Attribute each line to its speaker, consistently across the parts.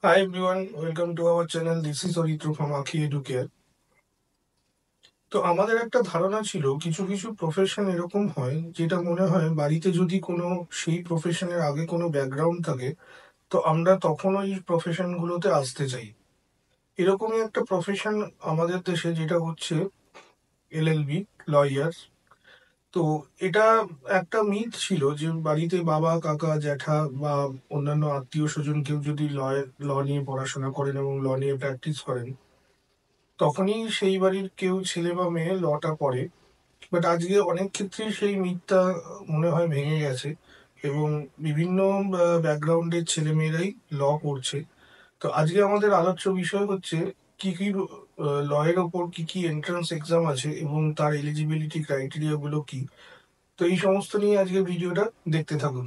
Speaker 1: Hi everyone, welcome to our channel. This is Aritru from Akhi Educare. তো আমাদের একটা ধারণা ছিল কিছু কিছু প্রফেশন এরকম হয় যেটা মনে হয় বাড়িতে যদি কোনো সেই প্রফেশনের আগে কোনো ব্যাকগ্রাউন্ড থাকে তো আমরা তখন ওই প্রফেশন গুলোতে আসতে চাই। এরকমই একটা প্রফেশন আমাদের দেশে যেটা হচ্ছে এলএলবি, লয়ার। তো এটা একটা মিথ ছিল যে বাড়িতে বাবা কাকা জ্যাঠা বা অন্যান্য আত্মীয় স্বজন কেউ যদি ল নিয়ে পড়াশোনা করেন এবং ল নিয়ে প্র্যাকটিস করেন তখনই সেই বাড়ির কেউ ছেলে বা মেয়ে লটা পড়ে। বাট আজকে অনেক ক্ষেত্রেই সেই মিথটা মনে হয় ভেঙে গেছে এবং বিভিন্ন ব্যাকগ্রাউন্ডের ছেলেমেয়েরাই ল পড়ছে। তো আজকে আমাদের আলোচ্য বিষয় হচ্ছে কি কি ল এর ওপর কি কি এন্ট্রান্স এক্সাম আছে এবং তার এলিজিবিলিটি ক্রাইটেরিয়া গুলো কি। তো এই সমস্ত নিয়ে আজকে ভিডিওটা দেখতে থাকুন।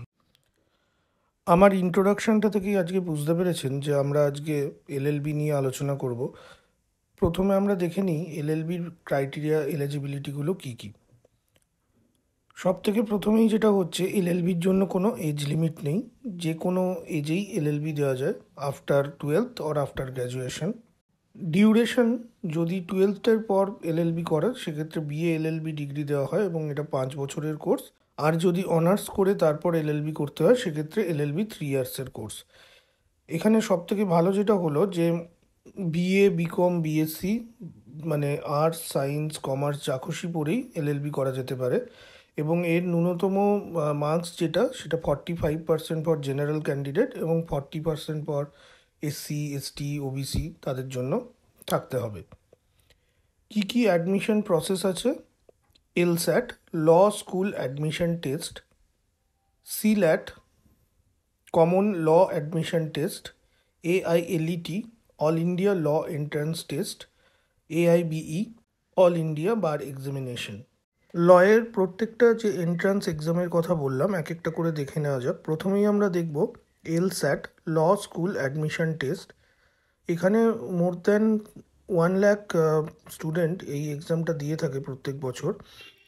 Speaker 1: আমার ইন্ট্রোডাকশনটা থেকেই আজকে বুঝতে পেরেছেন যে আমরা আজকে এলএলবি নিয়ে আলোচনা করব। প্রথমে আমরা দেখে নিই এলএলবির ক্রাইটেরিয়া এলিজিবিলিটিগুলো কি কি। সব থেকে প্রথমেই যেটা হচ্ছে এলএলবির জন্য কোনো এজ লিমিট নেই, যে কোনো এজেই এলএলবি দেওয়া যায় after twelfth or after graduation. Duration, যদি টুয়েলথের পর এলএলবি করে সেক্ষেত্রে বিএ এলএলবি ডিগ্রি দেওয়া হয় এবং এটা 5 বছরের কোর্স। আর যদি অনার্স করে তারপর এলএলবি করতে হয় সেক্ষেত্রে এলএলবি 3 ইয়ার্সের কোর্স। এখানে সব থেকে ভালো যেটা হলো যে বিএ বিকম বিএসসি মানে আর্টস সায়েন্স কমার্স যা খুশি পড়েই এলএলবি করা যেতে পারে এবং এর ন্যূনতম মার্কস যেটা সেটা 45% ফর জেনারেল ক্যান্ডিডেট এবং 40% ফর এসসি এসটি ওবিসি তাদের জন্য থাকতে হবে। কি কি অ্যাডমিশন প্রসেস আছে? LSAT, law school admission test, CLAT, common law admission test, AILET, all India law entrance test, AIBE, all India bar examination. লয়ের প্রত্যেকটা যে এন্ট্রান্স এক্সামের কথা বললাম এক একটা করে দেখে নেওয়া যাক। প্রথমেই আমরা দেখব এলস্যাট, ল স্কুল অ্যাডমিশন টেস্ট। এখানে মোর দ্যান 1 লাখ স্টুডেন্ট এই এক্সামটা দিয়ে থাকে প্রত্যেক বছর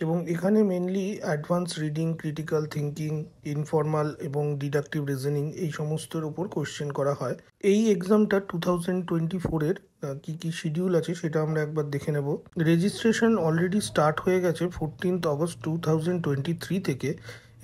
Speaker 1: এবং এখানে mainly advance reading, critical thinking, informal এবং ডিডাকটিভ রিজনিং এই সমস্তর উপর কোশ্চেন করা হয়। এই এক্সামটা 2024-এর কি কি শিডিউল আছে সেটা আমরা একবার দেখে নেব। রেজিস্ট্রেশন অলরেডি স্টার্ট হয়ে গেছে 14 আগস্ট 2023 থেকে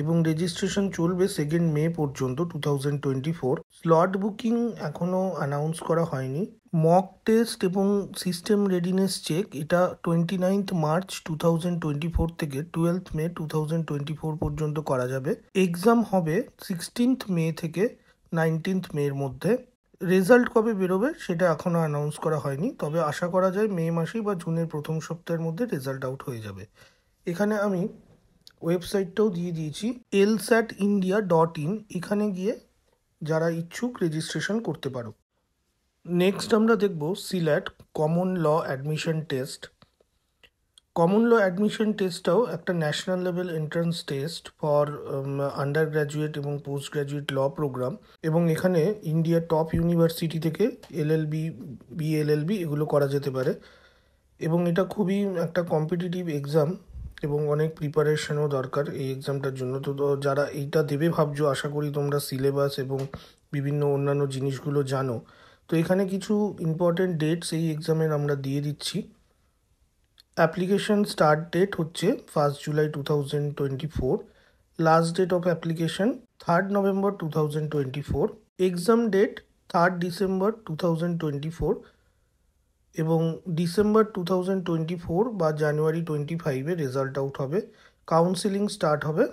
Speaker 1: এবং রেজিস্ট্রেশন চলবে 2 মে পর্যন্ত 2024। স্লট বুকিং এখনও অ্যানাউন্স করা হয়নি। মক টেস্ট এবং সিস্টেম রেডিনেস চেক এটা 29 মার্চ 2024 থেকে 12 মে 2024 পর্যন্ত করা যাবে। এক্সাম হবে 16 মে থেকে 19 মের মধ্যে। রেজাল্ট কবে বেরোবে সেটা এখনও অ্যানাউন্স করা হয়নি, তবে আশা করা যায় মে মাসেই বা জুনের প্রথম সপ্তাহের মধ্যে রেজাল্ট আউট হয়ে যাবে। এখানে আমি ওয়েবসাইটটাও দিয়ে দিয়েছি LSATindia.in, এখানে গিয়ে যারা ইচ্ছুক রেজিস্ট্রেশন করতে পারো। নেক্সট আমরা দেখব CLAT, common law admission test. Common law admission টেস্টটাও একটা national level entrance test for undergraduate এবং পোস্ট গ্র্যাজুয়েট ল প্রোগ্রাম এবং এখানে ইন্ডিয়ার টপ ইউনিভার্সিটি থেকে এলএলবি বিএলএলবি এগুলো করা যেতে পারে এবং এটা খুবই একটা কম্পিটিটিভ এক্সাম এবং অনেক প্রিপারেশনও দরকার এই এক্সামটার জন্য। তো যারা এইটা দেবে ভাবছো আশা করি তোমরা সিলেবাস এবং বিভিন্ন অন্যান্য জিনিসগুলো জানো। তো এখানে কিছু ইম্পর্টেন্ট ডেটস এই এক্সামের আমরা দিয়ে দিচ্ছি। অ্যাপ্লিকেশন স্টার্ট ডেট হচ্ছে 1 জুলাই 2024। Last date of application 3 November 2024। Exam date 3 December 2024 এবং ডিসেম্বর 2024 বা জানুয়ারি 25-এ রেজাল্ট আউট হবে। কাউন্সিলিং স্টার্ট হবে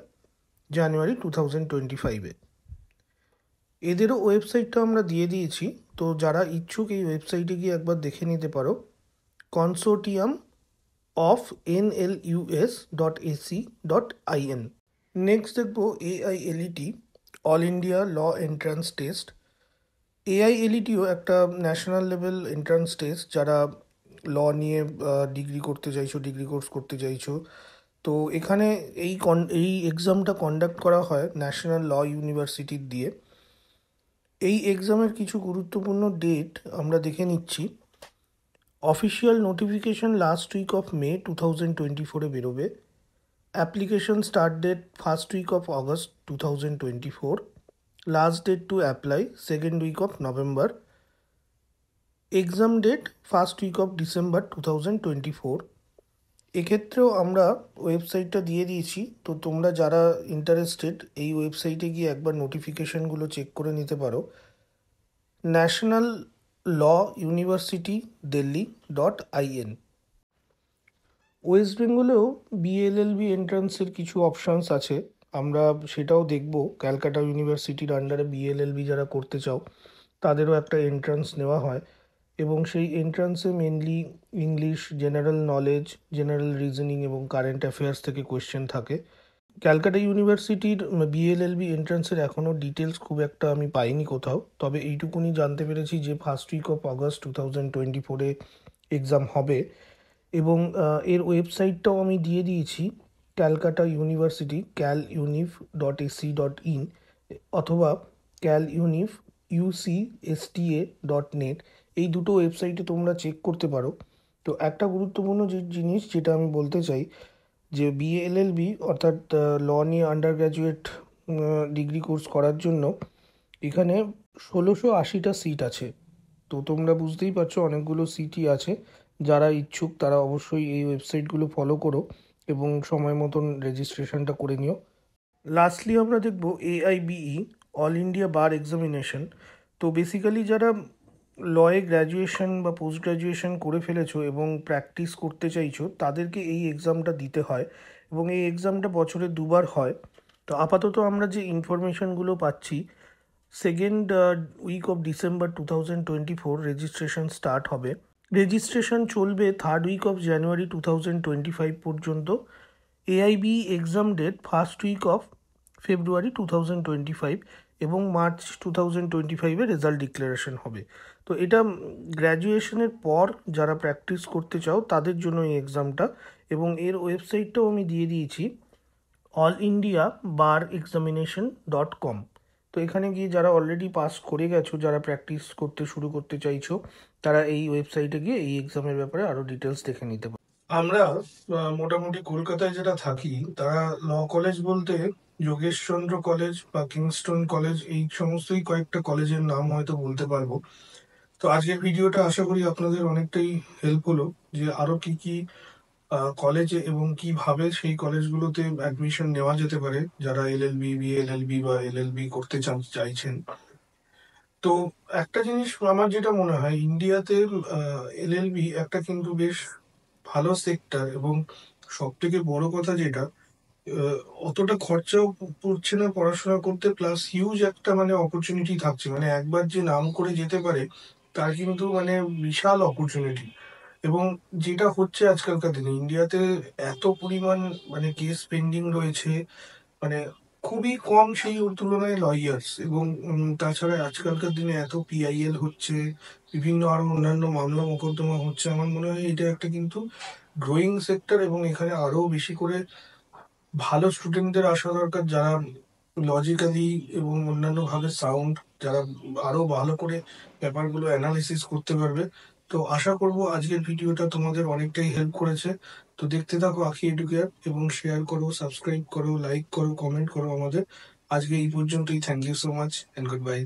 Speaker 1: জানুয়ারি 2025-এ। এদেরও ওয়েবসাইটটা আমরা দিয়ে দিয়েছি, তো যারা ইচ্ছুক এই ওয়েবসাইটে গিয়ে একবার দেখে নিতে পারো। Consortium of NLUS.AC.IN। নেক্সট দেখব AILET, all India law entrance test. AILETও একটা ন্যাশনাল লেভেল এন্ট্রান্স টেস্ট, যারা ল নিয়ে ডিগ্রি করতে চাইছো, ডিগ্রি কোর্স করতে চাইছো। তো এখানে এই এক্সামটা কন্ডাক্ট করা হয় ন্যাশনাল ল ইউনিভার্সিটির দিয়ে। এই এক্সামের কিছু গুরুত্বপূর্ণ ডেট আমরা দেখে নিচ্ছি। Official notification last week of May 2024-এ বেরোবে। Application start date 1st week of August 2024। Last date to apply 2nd week of November. Exam date first week of December 2024। এক্ষেত্রেও আমরা ওয়েবসাইটটা দিয়ে দিয়েছি, তো তোমরা যারা ইন্টারেস্টেড এই ওয়েবসাইটে গিয়ে একবার নোটিফিকেশনগুলো চেক করে নিতে পারো। National law university Delhi .in। West বেঙ্গলেও বিএলএলবি এন্ট্রান্সের কিছু অপশানস আছে, আমরা সেটাও দেখব। ক্যালকাটা ইউনিভার্সিটির আন্ডারে বিএলএলবি যারা করতে চাও তাদেরও একটা এন্ট্রান্স নেওয়া হয়, এবং সেই এন্ট্রান্সে mainly English, general knowledge, general reasoning এবং কারেন্ট অ্যাফেয়ার্স থেকে কোয়েশ্চেন থাকে। ক্যালকাটা ইউনিভার্সিটির বিএলএলবি এন্ট্রান্সের এখনও ডিটেলস খুব একটা আমি পাইনি কোথাও, তবে এইটুকুনি জানতে পেরেছি যে ফার্স্ট উইক অফ আগস্ট 2024-এ এক্সাম হবে। এবং এর ওয়েবসাইটটাও আমি দিয়ে দিয়েছি, ক্যালকাটা ইউনিভার্সিটি calunif.ac.in অথবা calunif.ucsta.net, এই দুটো ওয়েবসাইটে তোমরা চেক করতে পারো। তো একটা গুরুত্বপূর্ণ যে জিনিস যেটা আমি বলতে চাই, যে বিএলএলবি অর্থাৎ ল নিয়ে আন্ডার গ্র্যাজুয়েট ডিগ্রি কোর্স করার জন্য এখানে 1680টা সিট আছে। তো তোমরা বুঝতেই পারছো অনেকগুলো সিটই আছে। যারা ইচ্ছুক তারা অবশ্যই এই ওয়েবসাইটগুলো ফলো করো এবং সময় মতন রেজিস্ট্রেশনটা করে নিও। লাস্টলি আমরা দেখব AIBE, all India bar examination. তো বেসিক্যালি যারা লয়ে গ্র্যাজুয়েশন বা পোস্ট গ্র্যাজুয়েশন করে ফেলেছো এবং প্র্যাকটিস করতে চাইছো তাদেরকে এই এক্সামটা দিতে হয়, এবং এই এক্সামটা বছরে দুবার হয়। তো আপাতত আমরা যে ইনফরমেশনগুলো পাচ্ছি, second week of December 2024 registration start হবে। রেজিস্ট্রেশন চলবে থার্ড উইক অফ জানুয়ারি 2025 পর্যন্ত। AIBE exam date first week of February 2025, এবং মার্চ 2025-এ রেজাল্ট ডিক্লারেশন হবে। তো এটা গ্র্যাজুয়েশনের পর যারা প্র্যাকটিস করতে চাও তাদের জন্য এই এক্সামটা, এবং এর ওয়েবসাইটটাও আমি দিয়ে দিয়েছি, allindiabarexamination.com। তো এখানে গিয়ে যারা অলরেডি পাস করে গেছো, যারা প্র্যাকটিস করতে শুরু করতে চাইছো, তারা এই ওয়েবসাইটে গিয়ে এই এক্সামের ব্যাপারে আরও ডিটেলস দেখে নিতে পারো। আমরা মোটামুটি কলকাতায় যেটা থাকি তারা ল কলেজ বলতে যোগেশচন্দ্র কলেজ বা কিংস্টন কলেজ, এই সমস্তই কয়েকটা কলেজের নাম হয়তো বলতে পারবো। তো আজকের ভিডিওটা আশা করি আপনাদের অনেকটাই হেল্প হলো, যে আরো কি কি কলেজে এবং কিভাবে সেই কলেজগুলোতে অ্যাডমিশন নেওয়া যেতে পারে যারা এলএলবি, বিএলএলবি বা এলএলবি করতে চাইছেন। তো একটা জিনিস আমার যেটা মনে হয়, ইন্ডিয়াতে এলএলবি একটা কিন্তু বেশ ভালো সেক্টর, এবং সব থেকে বড় কথা যেটা, আহ, অতটা খরচাও পড়ছে না পড়াশোনা করতে, প্লাস হিউজ একটা মানে অপরচুনিটি থাকছে, মানে একবার যে নাম করে যেতে পারে তার কিন্তু মানে বিশাল অপরচুনিটি। এবং যেটা হচ্ছে আজকালকার দিনে ইন্ডিয়াতে এত পরিমাণ মানে কেস পেন্ডিং রয়েছে, মানে খুবই কম সেই তুলনায় লয়ার্স, এবং তাছাড়া আজকালকার দিনে এত পিআইএল হচ্ছে, বিভিন্ন আরো অন্যান্য মামলা মোকদ্দমা হচ্ছে। আমার মনে হয় এটা একটা কিন্তু গ্রোয়িং সেক্টর, এবং এখানে আরো বেশি করে ভালো স্টুডেন্টদের আসা দরকার, যারা লজিক্যালি এবং অন্যান্য ভাবে সাউন্ড, যারা আরো ভালো করে ব্যাপারগুলো অ্যানালিসিস করতে পারবে। তো আশা করব আজকের ভিডিওটা তোমাদের অনেকটাই হেল্প করেছে। তো দেখতে থাকো আখি এডুকেয়ার, এবং শেয়ার করো, সাবস্ক্রাইব করো, লাইক করো, কমেন্ট করো আমাদের। আজকে এই পর্যন্তই। Thank you so much and good by.